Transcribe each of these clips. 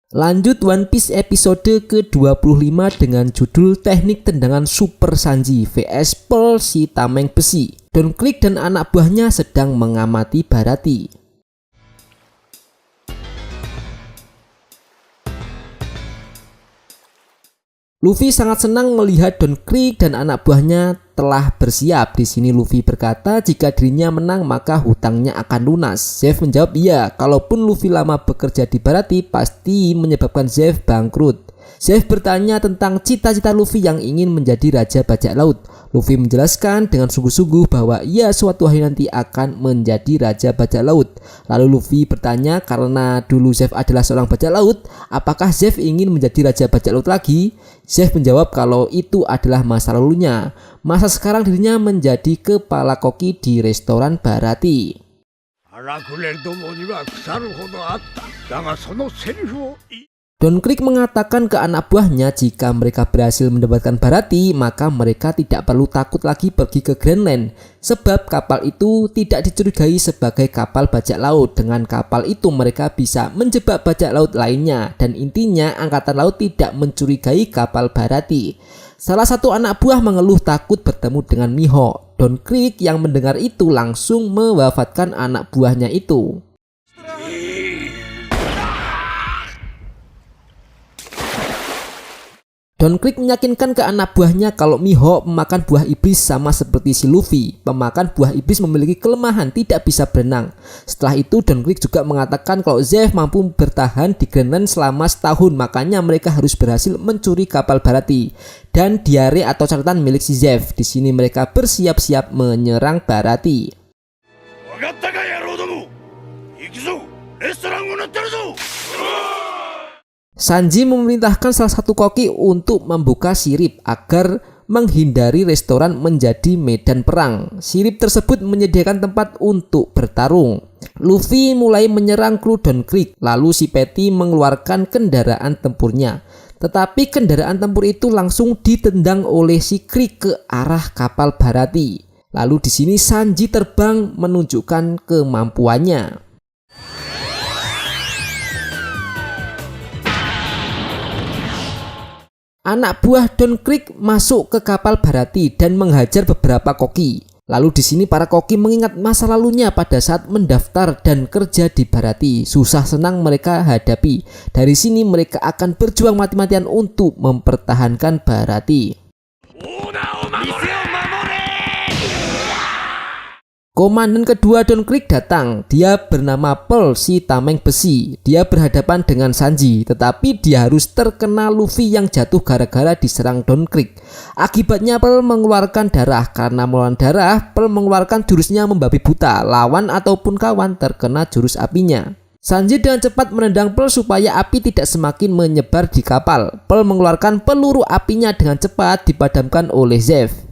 Lanjut One Piece episode ke-25 dengan judul Teknik Tendangan Super Sanji vs Pearl si Tameng Besi. Don Krieg dan anak buahnya sedang mengamati Baratie. Luffy sangat senang melihat Don Krieg dan anak buahnya telah bersiap. Di sini Luffy berkata jika dirinya menang maka hutangnya akan lunas. Zeff menjawab iya, kalaupun Luffy lama bekerja di Baratie pasti menyebabkan Zeff bangkrut. Zeff bertanya tentang cita-cita Luffy yang ingin menjadi Raja Bajak Laut. Luffy menjelaskan dengan sungguh-sungguh bahwa ia suatu hari nanti akan menjadi Raja Bajak Laut. Lalu Luffy bertanya karena dulu Zeff adalah seorang bajak laut, apakah Zeff ingin menjadi Raja Bajak Laut lagi? Zeff menjawab kalau itu adalah masa lalunya. Masa sekarang dirinya menjadi kepala koki di restoran Baratie. Don Krieg mengatakan ke anak buahnya jika mereka berhasil mendapatkan Baratie maka mereka tidak perlu takut lagi pergi ke Grand Line, sebab kapal itu tidak dicurigai sebagai kapal bajak laut. Dengan kapal itu mereka bisa menjebak bajak laut lainnya dan intinya angkatan laut tidak mencurigai kapal Baratie. Salah satu anak buah mengeluh takut bertemu dengan Mihawk. Don Krieg yang mendengar itu langsung mewafatkan anak buahnya itu. Don Krieg meyakinkan ke anak buahnya kalau Mihawk pemakan buah iblis sama seperti si Luffy. Pemakan buah iblis memiliki kelemahan tidak bisa berenang. Setelah itu Don Krieg juga mengatakan kalau Zeff mampu bertahan di Grand Line selama setahun, makanya mereka harus berhasil mencuri kapal Baratie dan diare atau catatan milik si Zeff. Di sini mereka bersiap-siap menyerang Baratie. Sanji memerintahkan salah satu koki untuk membuka sirip agar menghindari restoran menjadi medan perang. Sirip tersebut menyediakan tempat untuk bertarung. Luffy mulai menyerang kru Don Krieg, lalu si Patty mengeluarkan kendaraan tempurnya. Tetapi kendaraan tempur itu langsung ditendang oleh si Krieg ke arah kapal Baratie. Lalu di sini Sanji terbang menunjukkan kemampuannya. Anak buah Don Krieg masuk ke kapal Baratie dan menghajar beberapa koki. Lalu di sini para koki mengingat masa lalunya pada saat mendaftar dan kerja di Baratie. Susah senang mereka hadapi. Dari sini mereka akan berjuang mati-matian untuk mempertahankan Baratie. Komandan kedua Don Krieg datang. Dia bernama Pearl si Tameng Besi. Dia berhadapan dengan Sanji, tetapi dia harus terkena Luffy yang jatuh gara-gara diserang Don Krieg. Akibatnya Pearl mengeluarkan darah. Karena mengeluarkan darah, Pearl mengeluarkan jurusnya membabi buta. Lawan ataupun kawan terkena jurus apinya. Sanji dengan cepat menendang Pearl supaya api tidak semakin menyebar di kapal. Pearl mengeluarkan peluru apinya dengan cepat dipadamkan oleh Zeff.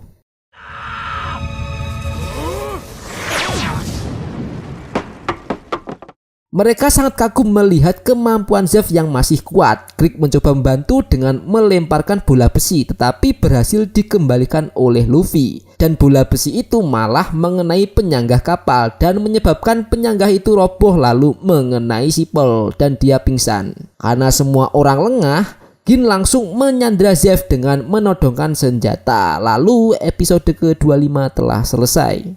Mereka sangat kagum melihat kemampuan Zeff yang masih kuat. Krieg mencoba membantu dengan melemparkan bola besi, tetapi berhasil dikembalikan oleh Luffy. Dan bola besi itu malah mengenai penyanggah kapal dan menyebabkan penyanggah itu roboh lalu mengenai si Pearl dan dia pingsan. Karena semua orang lengah, Gin langsung menyandra Zeff dengan menodongkan senjata. Lalu episode ke-25 telah selesai.